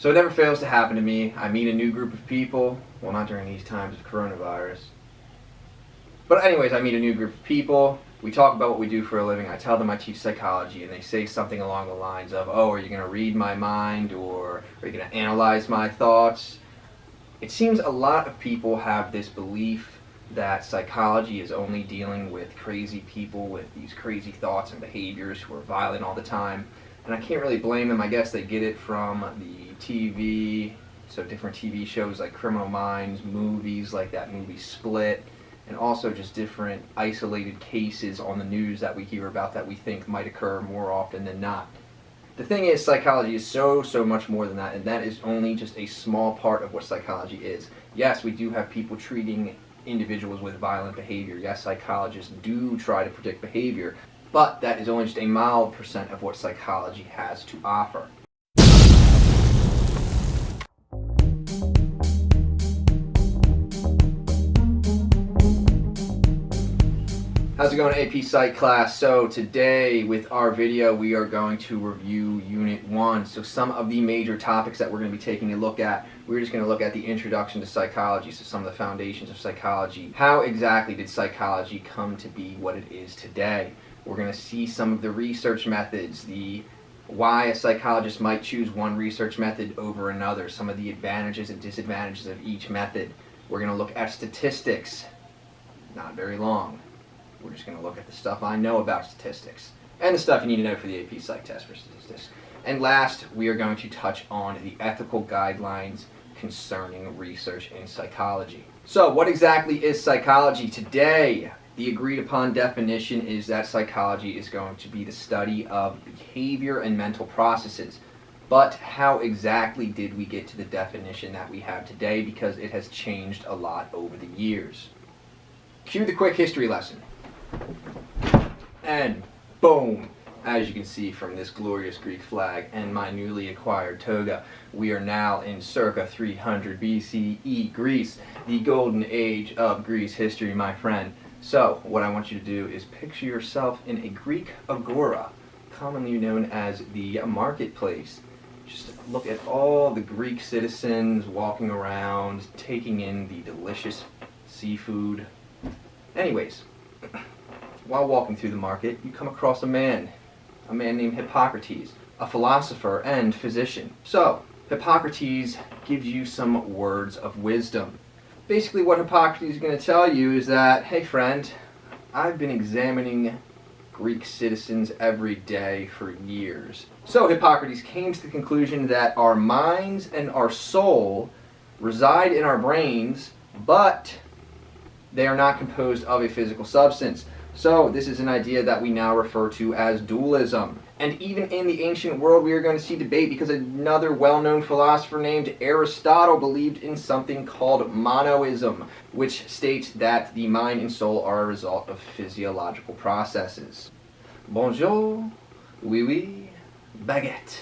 So it never fails to happen to me. I meet a new group of people. Well, not during these times of coronavirus. But anyways, I meet a new group of people. We talk about what we do for a living. I tell them I teach psychology, and they say something along the lines of, oh, are you going to read my mind, or are you going to analyze my thoughts? It seems a lot of people have this belief that psychology is only dealing with crazy people with these crazy thoughts and behaviors who are violent all the time. And I can't really blame them. I guess they get it from the TV, so different TV shows like Criminal Minds, movies like that movie Split, and also just different isolated cases on the news that we hear about that we think might occur more often than not. The thing is, psychology is so much more than that, and that is only just a small part of what psychology is. Yes, we do have people treating individuals with violent behavior. Yes, psychologists do try to predict behavior, but that is only just a mild percent of what psychology has to offer. How's it going, AP Psych class? So today with our video we are going to review Unit 1. So some of the major topics that we're going to be taking a look at, we're just going to look at the introduction to psychology, so some of the foundations of psychology. How exactly did psychology come to be what it is today? We're going to see some of the research methods, why a psychologist might choose one research method over another, some of the advantages and disadvantages of each method. We're going to look at statistics, not very long. We're just going to look at the stuff I know about statistics and the stuff you need to know for the AP Psych test for statistics. And last, we are going to touch on the ethical guidelines concerning research in psychology. So, what exactly is psychology today? The agreed upon definition is that psychology is going to be the study of behavior and mental processes. But how exactly did we get to the definition that we have today? Because it has changed a lot over the years. Cue the quick history lesson. And boom, as you can see from this glorious Greek flag and my newly acquired toga, we are now in circa 300 BCE Greece, the golden age of Greece history, my friend. So what I want you to do is picture yourself in a Greek agora, commonly known as the marketplace. Just look at all the Greek citizens walking around, taking in the delicious seafood. Anyways, while walking through the market, you come across a man named Hippocrates, a philosopher and physician. So, Hippocrates gives you some words of wisdom. Basically what Hippocrates is going to tell you is that, hey friend, I've been examining Greek citizens every day for years. So Hippocrates came to the conclusion that our minds and our soul reside in our brains, but they are not composed of a physical substance. So this is an idea that we now refer to as dualism. And even in the ancient world we are going to see debate because another well-known philosopher named Aristotle believed in something called monoism, which states that the mind and soul are a result of physiological processes. Bonjour, oui oui, baguette.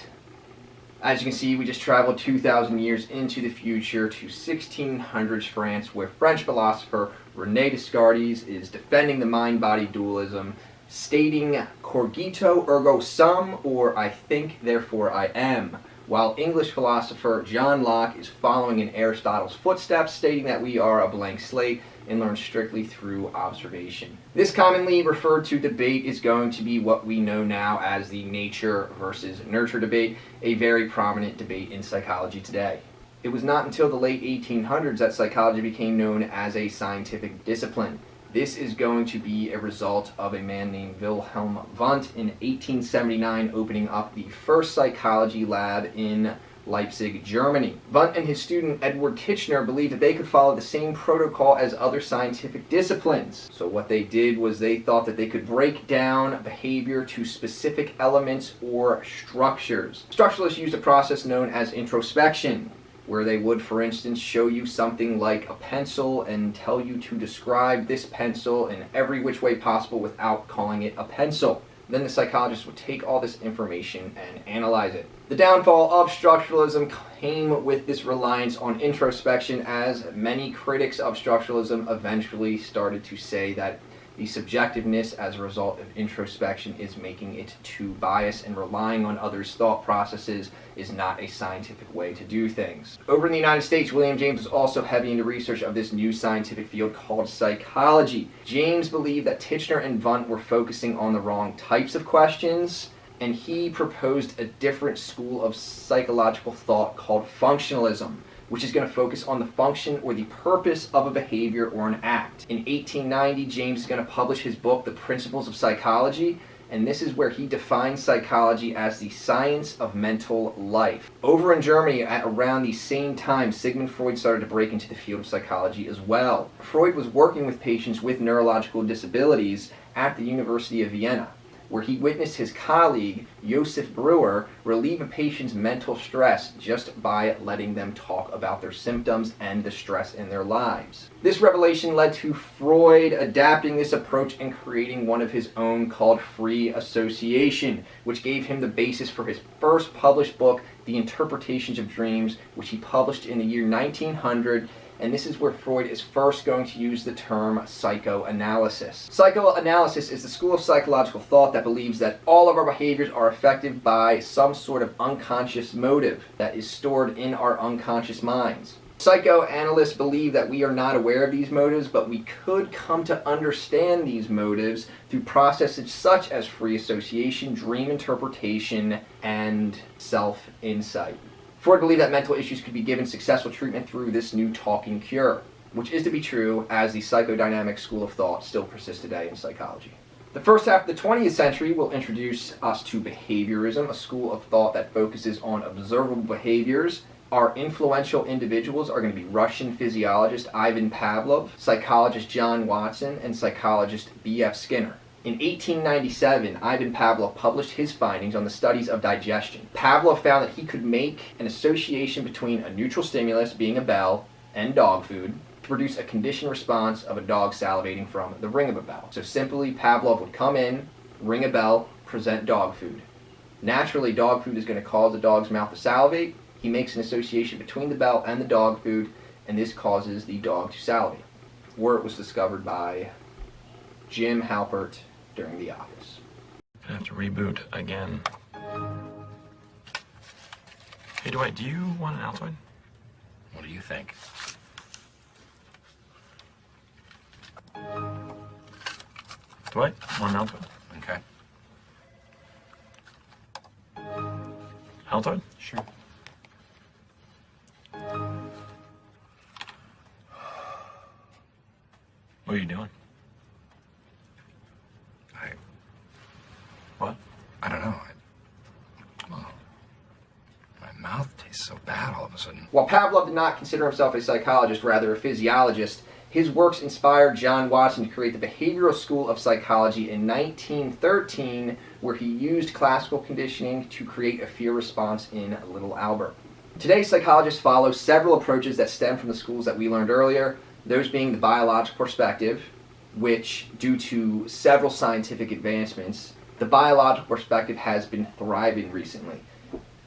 As you can see, we just traveled 2,000 years into the future to 1600s France, where French philosopher René Descartes is defending the mind-body dualism, stating cogito ergo sum, or I think, therefore I am, while English philosopher John Locke is following in Aristotle's footsteps, stating that we are a blank slate and learn strictly through observation. This commonly referred to debate is going to be what we know now as the nature versus nurture debate, a very prominent debate in psychology today. It was not until the late 1800s that psychology became known as a scientific discipline. This is going to be a result of a man named Wilhelm Wundt in 1879 opening up the first psychology lab in Leipzig, Germany. Wundt and his student Edward Titchener believed that they could follow the same protocol as other scientific disciplines. So what they did was they thought that they could break down behavior to specific elements or structures. Structuralists used a process known as introspection, where they would, for instance, show you something like a pencil and tell you to describe this pencil in every which way possible without calling it a pencil. Then the psychologist would take all this information and analyze it. The downfall of structuralism came with this reliance on introspection, as many critics of structuralism eventually started to say that The subjectiveness as a result of introspection is making it too biased, and relying on others' thought processes is not a scientific way to do things. Over in the United States, William James was also heavy into research of this new scientific field called psychology. James believed that Titchener and Wundt were focusing on the wrong types of questions, and he proposed a different school of psychological thought called functionalism, which is going to focus on the function or the purpose of a behavior or an act. In 1890, James is going to publish his book, The Principles of Psychology, and this is where he defines psychology as the science of mental life. Over in Germany, at around the same time, Sigmund Freud started to break into the field of psychology as well. Freud was working with patients with neurological disabilities at the University of Vienna, where he witnessed his colleague, Josef Breuer, relieve a patient's mental stress just by letting them talk about their symptoms and the stress in their lives. This revelation led to Freud adapting this approach and creating one of his own called free association, which gave him the basis for his first published book, The Interpretations of Dreams, which he published in the year 1900. And this is where Freud is first going to use the term psychoanalysis. Psychoanalysis is the school of psychological thought that believes that all of our behaviors are affected by some sort of unconscious motive that is stored in our unconscious minds. Psychoanalysts believe that we are not aware of these motives, but we could come to understand these motives through processes such as free association, dream interpretation, and self-insight. Freud believed that mental issues could be given successful treatment through this new talking cure, which is to be true as the psychodynamic school of thought still persists today in psychology. The first half of the 20th century will introduce us to behaviorism, a school of thought that focuses on observable behaviors. Our influential individuals are going to be Russian physiologist Ivan Pavlov, psychologist John Watson, and psychologist B.F. Skinner. In 1897, Ivan Pavlov published his findings on the studies of digestion. Pavlov found that he could make an association between a neutral stimulus, being a bell, and dog food to produce a conditioned response of a dog salivating from the ring of a bell. So simply, Pavlov would come in, ring a bell, present dog food. Naturally, dog food is going to cause the dog's mouth to salivate. He makes an association between the bell and the dog food, and this causes the dog to salivate. Where it was discovered by Jim Halpert during The Office. I have to reboot again. Hey Dwight, do you want an Altoid? What do you think? Dwight, want an Altoid? Okay. Altoid? Sure. What are you doing? What? I don't know. My mouth tastes so bad all of a sudden. While Pavlov did not consider himself a psychologist, rather a physiologist, his works inspired John Watson to create the Behavioral School of Psychology in 1913, where he used classical conditioning to create a fear response in Little Albert. Today, psychologists follow several approaches that stem from the schools that we learned earlier, those being the biological perspective, which, due to several scientific advancements, the biological perspective has been thriving recently.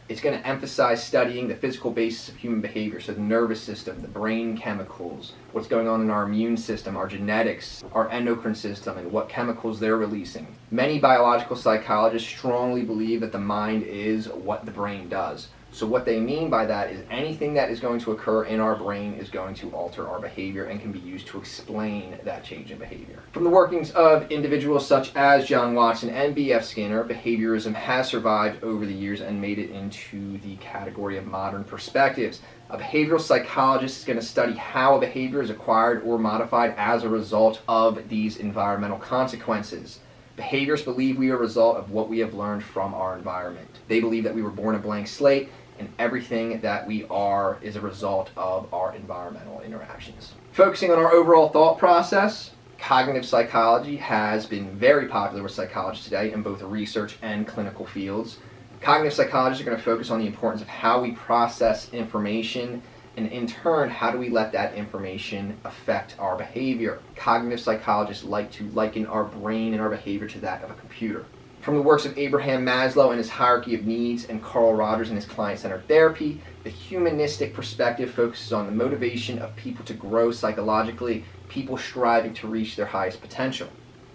It's going to emphasize studying the physical basis of human behavior, so the nervous system, the brain chemicals, what's going on in our immune system, our genetics, our endocrine system, and what chemicals they're releasing. Many biological psychologists strongly believe that the mind is what the brain does. So what they mean by that is anything that is going to occur in our brain is going to alter our behavior and can be used to explain that change in behavior. From the workings of individuals such as John Watson and B.F. Skinner, behaviorism has survived over the years and made it into the category of modern perspectives. A behavioral psychologist is going to study how a behavior is acquired or modified as a result of these environmental consequences. Behaviorists believe we are a result of what we have learned from our environment. They believe that we were born a blank slate, and everything that we are is a result of our environmental interactions. Focusing on our overall thought process, cognitive psychology has been very popular with psychologists today in both research and clinical fields. Cognitive psychologists are going to focus on the importance of how we process information, and in turn, how do we let that information affect our behavior. Cognitive psychologists like to liken our brain and our behavior to that of a computer. From the works of Abraham Maslow and his hierarchy of needs and Carl Rogers and his client-centered therapy, the humanistic perspective focuses on the motivation of people to grow psychologically, people striving to reach their highest potential.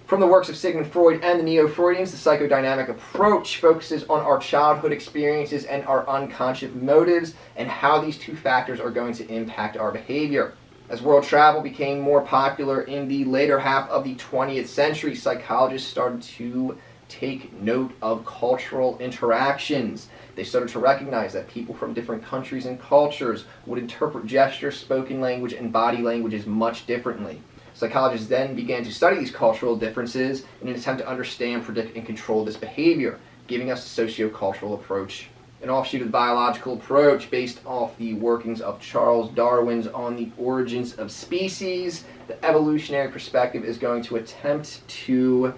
From the works of Sigmund Freud and the Neo-Freudians, the psychodynamic approach focuses on our childhood experiences and our unconscious motives and how these two factors are going to impact our behavior. As world travel became more popular in the later half of the 20th century, psychologists started to take note of cultural interactions. They started to recognize that people from different countries and cultures would interpret gestures, spoken language, and body languages much differently. Psychologists then began to study these cultural differences in an attempt to understand, predict, and control this behavior, giving us a socio-cultural approach. An offshoot of the biological approach based off the workings of Charles Darwin's On the Origins of Species, the evolutionary perspective is going to attempt to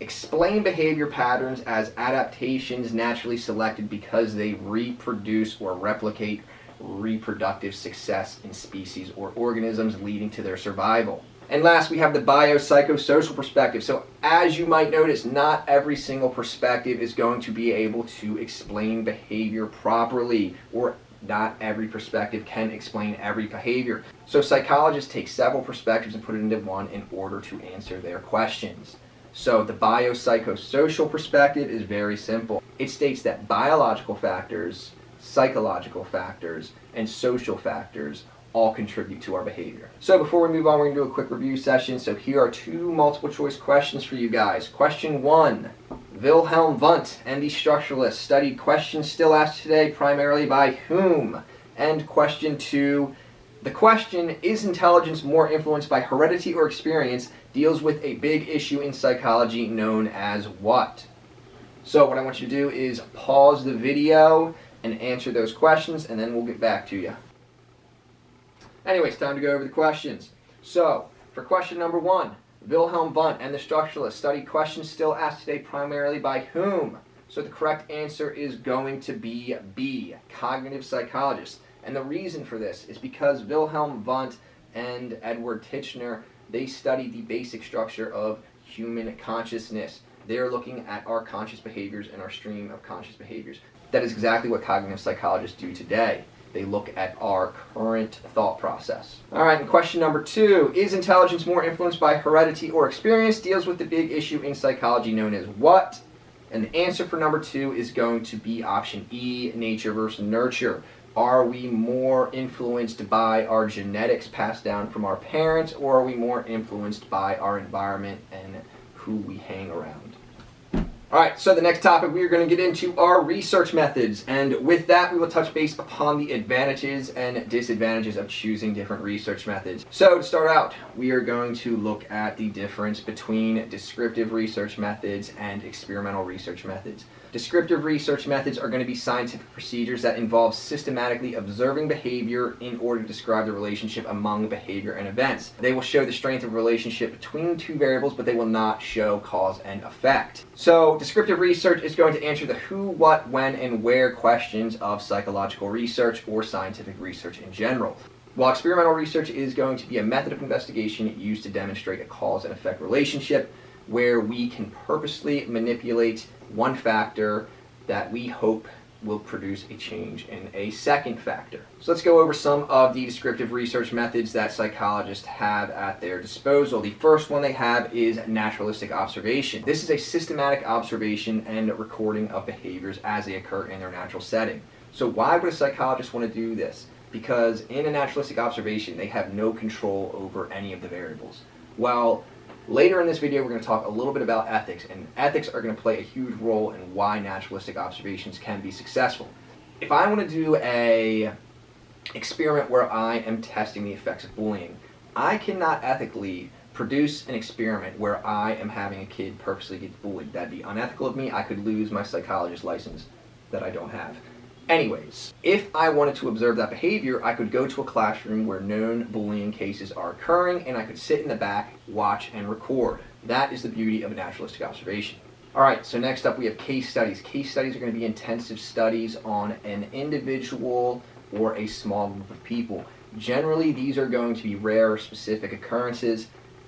explain behavior patterns as adaptations naturally selected because they reproduce or replicate reproductive success in species or organisms, leading to their survival. And last, we have the biopsychosocial perspective. So as you might notice, not every single perspective is going to be able to explain behavior properly, or not every perspective can explain every behavior. So psychologists take several perspectives and put it into one in order to answer their questions. So the biopsychosocial perspective is very simple. It states that biological factors, psychological factors, and social factors all contribute to our behavior. So before we move on, we're going to do a quick review session. So here are two multiple choice questions for you guys. Question 1. Wilhelm Wundt and the structuralists studied questions still asked today primarily by whom? And question 2. The question, is intelligence more influenced by heredity or experience, deals with a big issue in psychology known as what? So what I want you to do is pause the video and answer those questions, and then we'll get back to you. Anyways, time to go over the questions. So, for question number 1, Wilhelm Wundt and the structuralists studied questions still asked today primarily by whom? So the correct answer is going to be B, cognitive psychologists. And the reason for this is because Wilhelm Wundt and Edward Titchener, they studied the basic structure of human consciousness. They're looking at our conscious behaviors and our stream of conscious behaviors. That is exactly what cognitive psychologists do today. They look at our current thought process. Alright, and question number 2. Is intelligence more influenced by heredity or experience? Deals with the big issue in psychology known as what? And the answer for number 2 is going to be option E, nature versus nurture. Are we more influenced by our genetics passed down from our parents, or are we more influenced by our environment and who we hang around? Alright, so the next topic, we are going to get into our research methods, and with that we will touch base upon the advantages and disadvantages of choosing different research methods. So to start out, we are going to look at the difference between descriptive research methods and experimental research methods. Descriptive research methods are going to be scientific procedures that involve systematically observing behavior in order to describe the relationship among behavior and events. They will show the strength of a relationship between two variables, but they will not show cause and effect. So descriptive research is going to answer the who, what, when, and where questions of psychological research or scientific research in general. While experimental research is going to be a method of investigation used to demonstrate a cause and effect relationship, where we can purposely manipulate one factor that we hope will produce a change in a second factor. So let's go over some of the descriptive research methods that psychologists have at their disposal. The first one they have is naturalistic observation. This is a systematic observation and recording of behaviors as they occur in their natural setting. So why would a psychologist want to do this? Because in a naturalistic observation, they have no control over any of the variables. Well, later in this video, we're going to talk a little bit about ethics, and ethics are going to play a huge role in why naturalistic observations can be successful. If I want to do a experiment where I am testing the effects of bullying, I cannot ethically produce an experiment where I am having a kid purposely get bullied. That'd be unethical of me. I could lose my psychologist license that I don't have. Anyways, if I wanted to observe that behavior, I could go to a classroom where known bullying cases are occurring, and I could sit in the back, watch, and record. That is the beauty of a naturalistic observation. Alright, so next up we have case studies. Case studies are going to be intensive studies on an individual or a small group of people. Generally, these are going to be rare or specific occurrences.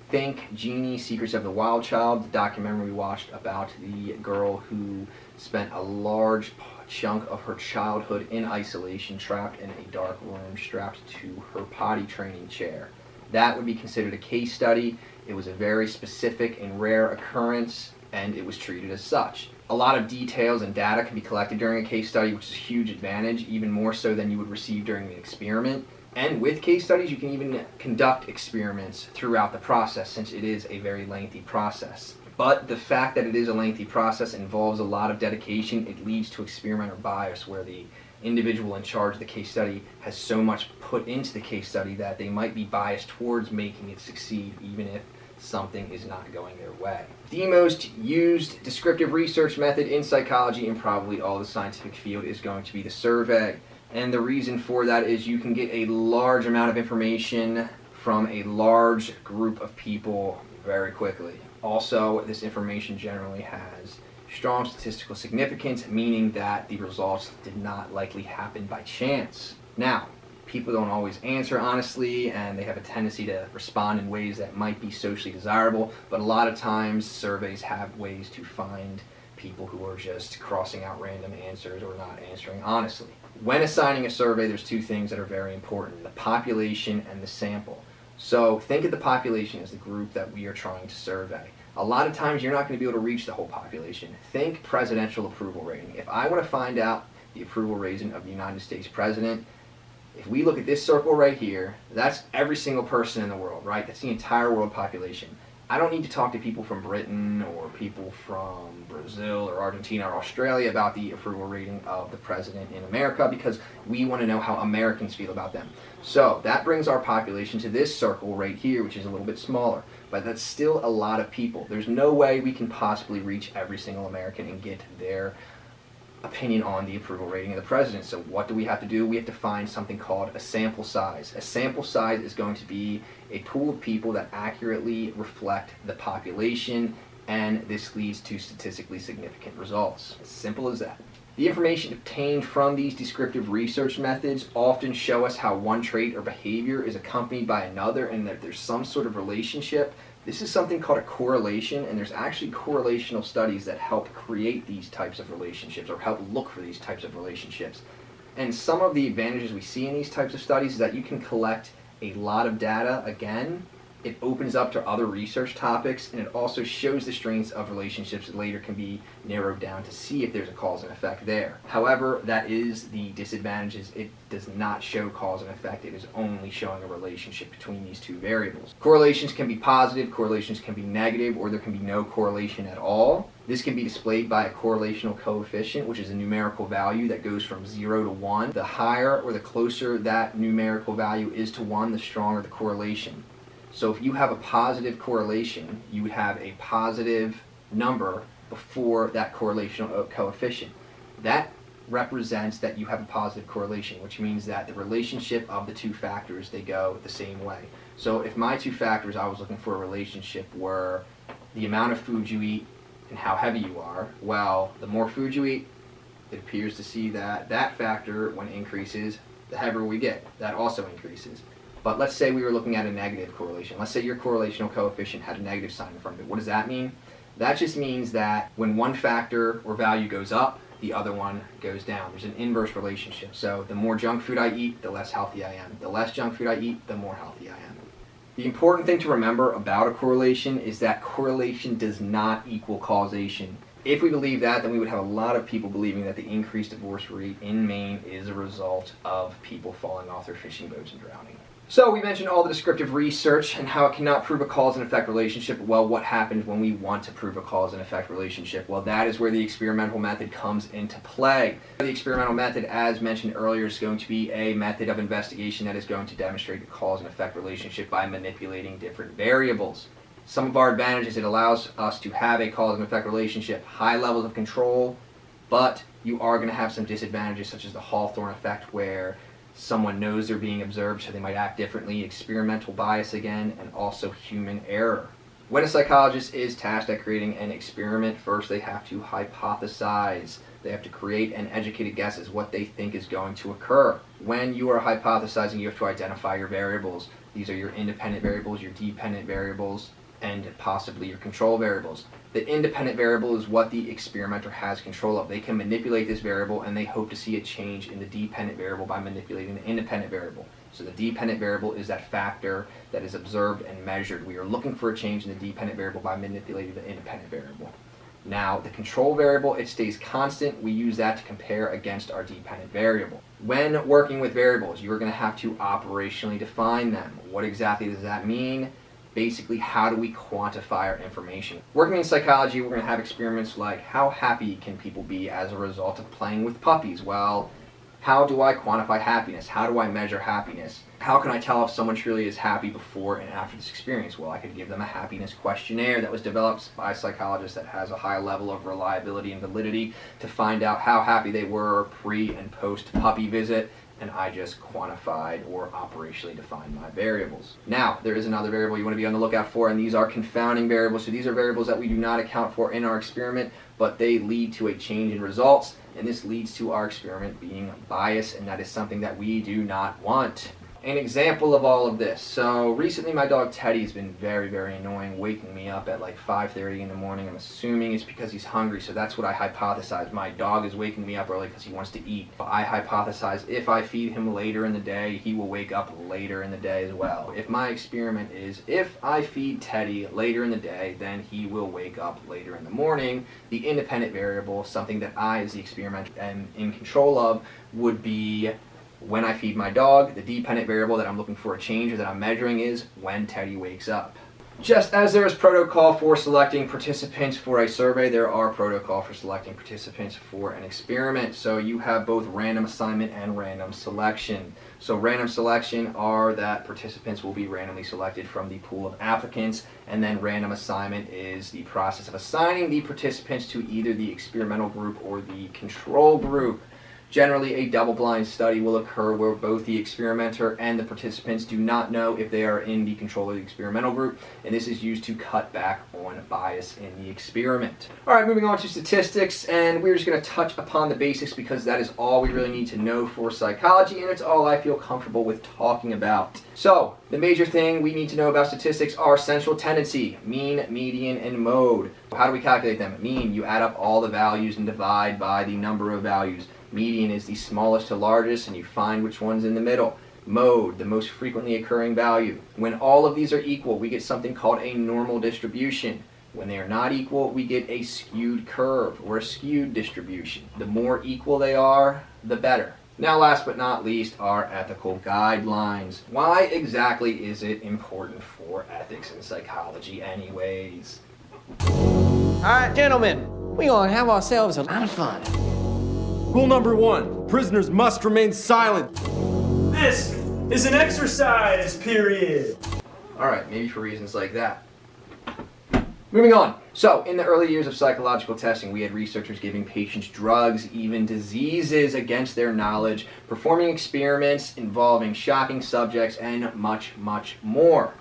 Think Genie, Secrets of the Wild Child, the documentary we watched about the girl who spent a large chunk of her childhood in isolation, trapped in a dark room, strapped to her potty training chair. that would be considered a case study. It was a very specific and rare occurrence, and it was treated as such. A lot of details and data can be collected during a case study, which is a huge advantage, even more so than you would receive during an experiment. And with case studies, you can even conduct experiments throughout the process, since it is a very lengthy process. But the fact that it is a lengthy process involves a lot of dedication. It leads to experimenter bias, where the individual in charge of the case study has so much put into the case study that they might be biased towards making it succeed, even if something is not going their way. The most used descriptive research method in psychology and probably all the scientific field is going to be the survey. And the reason for that is you can get a large amount of information from a large group of people very quickly. Also, this information generally has strong statistical significance, meaning that the results did not likely happen by chance. Now, people don't always answer honestly, and they have a tendency to respond in ways that might be socially desirable, but a lot of times surveys have ways to find people who are just crossing out random answers or not answering honestly. When assigning a survey, there's two things that are very important: the population and the sample. So think of the population as the group that we are trying to survey. A lot of times you're not going to be able to reach the whole population. Think presidential approval rating. If I want to find out the approval rating of the United States president, if we look at this circle right here, that's every single person in the world, right? That's the entire world population. I don't need to talk to people from Britain or people from Brazil or Argentina or Australia about the approval rating of the president in America, because we want to know how Americans feel about them. So that brings our population to this circle right here, which is a little bit smaller, but that's still a lot of people. There's no way we can possibly reach every single American and get their opinion on the approval rating of the president. So what do we have to do? We have to find something called a sample size. A sample size is going to be a pool of people that accurately reflect the population, and this leads to statistically significant results. As simple as that. The information obtained from these descriptive research methods often show us how one trait or behavior is accompanied by another, and that there's some sort of relationship. This is something called a correlation, and there's actually correlational studies that help create these types of relationships, or help look for these types of relationships. And some of the advantages we see in these types of studies is that you can collect a lot of data. Again, it opens up to other research topics, and it also shows the strengths of relationships that later can be narrowed down to see if there's a cause and effect there. However, that is the disadvantages. It does not show cause and effect. It is only showing a relationship between these two variables. Correlations can be positive, correlations can be negative, or there can be no correlation at all. This can be displayed by a correlational coefficient, which is a numerical value that goes from 0 to 1. The higher or the closer that numerical value is to 1, the stronger the correlation. So if you have a positive correlation, you would have a positive number before that correlational coefficient. That represents that you have a positive correlation, which means that the relationship of the two factors, they go the same way. So if my two factors I was looking for a relationship were the amount of food you eat and how heavy you are, well, the more food you eat, it appears to see that that factor, when it increases, the heavier we get. That also increases. But let's say we were looking at a negative correlation. Let's say your correlational coefficient had a negative sign in front of it. What does that mean? That just means that when one factor or value goes up, the other one goes down. There's an inverse relationship. So the more junk food I eat, the less healthy I am. The less junk food I eat, the more healthy I am. The important thing to remember about a correlation is that correlation does not equal causation. If we believe that, then we would have a lot of people believing that the increased divorce rate in Maine is a result of people falling off their fishing boats and drowning. So we mentioned all the descriptive research and how it cannot prove a cause and effect relationship. Well, what happens when we want to prove a cause and effect relationship? Well, that is where the experimental method comes into play. The experimental method, as mentioned earlier, is going to be a method of investigation that is going to demonstrate a cause and effect relationship by manipulating different variables. Some of our advantages: it allows us to have a cause and effect relationship, high levels of control, but you are going to have some disadvantages, such as the Hawthorne effect, where someone knows they're being observed, so they might act differently, experimental bias again, and also human error. When a psychologist is tasked at creating an experiment, first they have to hypothesize. They have to create an educated guess as what they think is going to occur. When you are hypothesizing, you have to identify your variables. These are your independent variables, your dependent variables. and possibly your control variables. The independent variable is what the experimenter has control of. They can manipulate this variable and they hope to see a change in the dependent variable by manipulating the independent variable. So the dependent variable is that factor that is observed and measured. We are looking for a change in the dependent variable by manipulating the independent variable. Now, the control variable, it stays constant. We use that to compare against our dependent variable. When working with variables, you are going to have to operationally define them. What exactly does that mean? Basically, how do we quantify our information? Working in psychology, we're going to have experiments like how happy can people be as a result of playing with puppies? Well, how do I quantify happiness? How do I measure happiness? How can I tell if someone truly is happy before and after this experience? Well, I could give them a happiness questionnaire that was developed by a psychologist that has a high level of reliability and validity to find out how happy they were pre and post puppy visit, and I just quantified or operationally defined my variables. Now, there is another variable you want to be on the lookout for, and these are confounding variables. So these are variables that we do not account for in our experiment, but they lead to a change in results, and this leads to our experiment being biased, and that is something that we do not want. An example of all of this. So recently my dog Teddy has been very, very annoying, waking me up at like 5:30 in the morning. I'm assuming it's because he's hungry, so that's what I hypothesize. My dog is waking me up early because he wants to eat. I hypothesize if I feed him later in the day, he will wake up later in the day as well. If my experiment is if I feed Teddy later in the day, then he will wake up later in the morning. The independent variable, something that I as the experimenter am in control of, would be when I feed my dog. The dependent variable that I'm looking for a change or that I'm measuring is when Teddy wakes up. Just as there is protocol for selecting participants for a survey, there are protocol for selecting participants for an experiment. So you have both random assignment and random selection. So random selection are that participants will be randomly selected from the pool of applicants, and then random assignment is the process of assigning the participants to either the experimental group or the control group. Generally, a double-blind study will occur where both the experimenter and the participants do not know if they are in the control or the experimental group, and this is used to cut back on bias in the experiment. Alright, moving on to statistics, and we're just going to touch upon the basics because that is all we really need to know for psychology, and it's all I feel comfortable with talking about. So, the major thing we need to know about statistics are central tendency, mean, median, and mode. How do we calculate them? Mean, you add up all the values and divide by the number of values. Median is the smallest to largest, and you find which one's in the middle. Mode, the most frequently occurring value. When all of these are equal, we get something called a normal distribution. When they are not equal, we get a skewed curve or a skewed distribution. The more equal they are, the better. Now, last but not least, are ethical guidelines. Why exactly is it important for ethics in psychology anyways? Alright, gentlemen, we're gonna have ourselves a lot of fun. Rule number 1, prisoners must remain silent. This is an exercise period. Alright, maybe for reasons like that. Moving on. So, in the early years of psychological testing, we had researchers giving patients drugs, even diseases against their knowledge, performing experiments involving shocking subjects, and much, much more.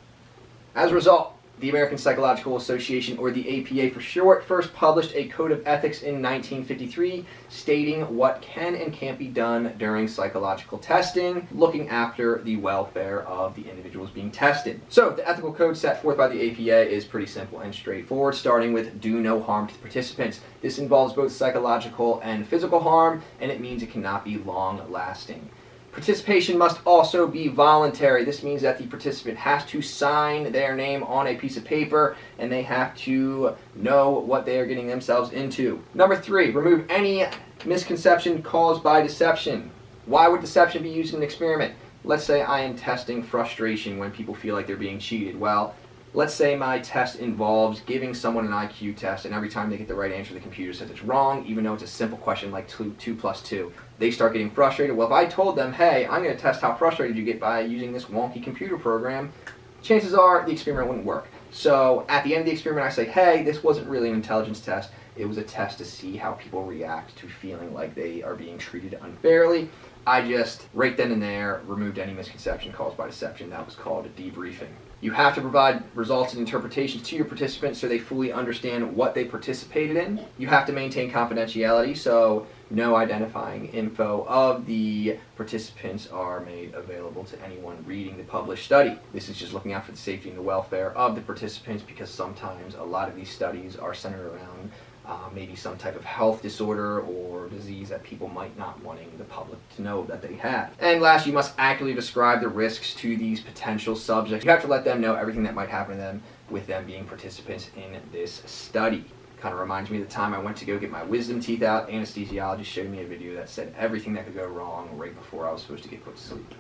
As a result, the American Psychological Association, or the APA for short, first published a code of ethics in 1953 stating what can and can't be done during psychological testing, looking after the welfare of the individuals being tested. So, the ethical code set forth by the APA is pretty simple and straightforward, starting with do no harm to the participants. This involves both psychological and physical harm, and it means it cannot be long-lasting. Participation must also be voluntary. This means that the participant has to sign their name on a piece of paper, and they have to know what they are getting themselves into. Number 3, remove any misconception caused by deception. Why would deception be used in an experiment? Let's say I am testing frustration when people feel like they're being cheated. Well, let's say my test involves giving someone an IQ test, and every time they get the right answer, the computer says it's wrong, even though it's a simple question like 2 + 2. They start getting frustrated. Well, if I told them, hey, I'm going to test how frustrated you get by using this wonky computer program, chances are the experiment wouldn't work. So at the end of the experiment, I say, hey, this wasn't really an intelligence test. It was a test to see how people react to feeling like they are being treated unfairly. I just, right then and there, removed any misconception caused by deception. That was called a debriefing. You have to provide results and interpretations to your participants so they fully understand what they participated in. You have to maintain confidentiality, so No identifying info of the participants are made available to anyone reading the published study. This is just looking out for the safety and the welfare of the participants, because sometimes a lot of these studies are centered around maybe some type of health disorder or disease that people might not wanting the public to know that they have. And last, you must accurately describe the risks to these potential subjects. You have to let them know everything that might happen to them with them being participants in this study. Kind of reminds me of the time I went to go get my wisdom teeth out. Anesthesiologist showed me a video that said everything that could go wrong right before I was supposed to get put to sleep.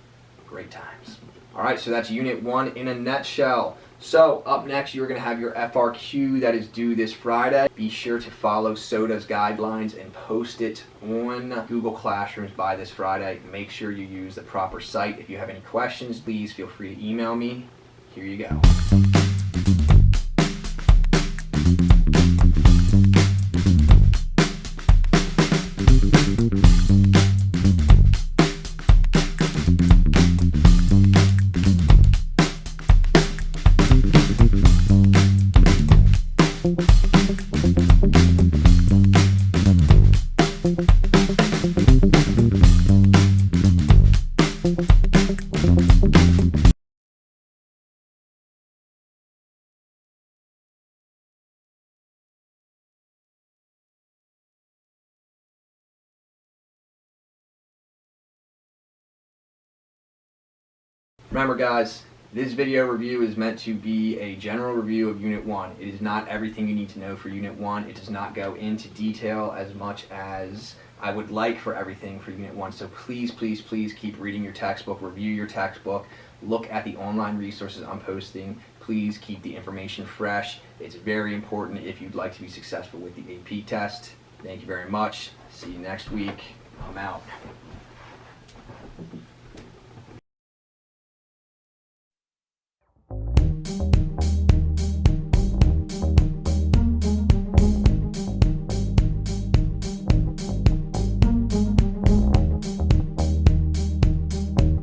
Great times. Alright, so that's Unit 1 in a nutshell. So, up next you're going to have your FRQ that is due this Friday. Be sure to follow SOTA's guidelines and post it on Google Classrooms by this Friday. Make sure you use the proper site. If you have any questions, please feel free to email me. Here you go. Remember guys, this video review is meant to be a general review of Unit 1. It is not everything you need to know for Unit 1. It does not go into detail as much as I would like for everything for Unit 1. So please, please, please keep reading your textbook, review your textbook, look at the online resources I'm posting. Please keep the information fresh. It's very important if you'd like to be successful with the AP test. Thank you very much. See you next week. I'm out.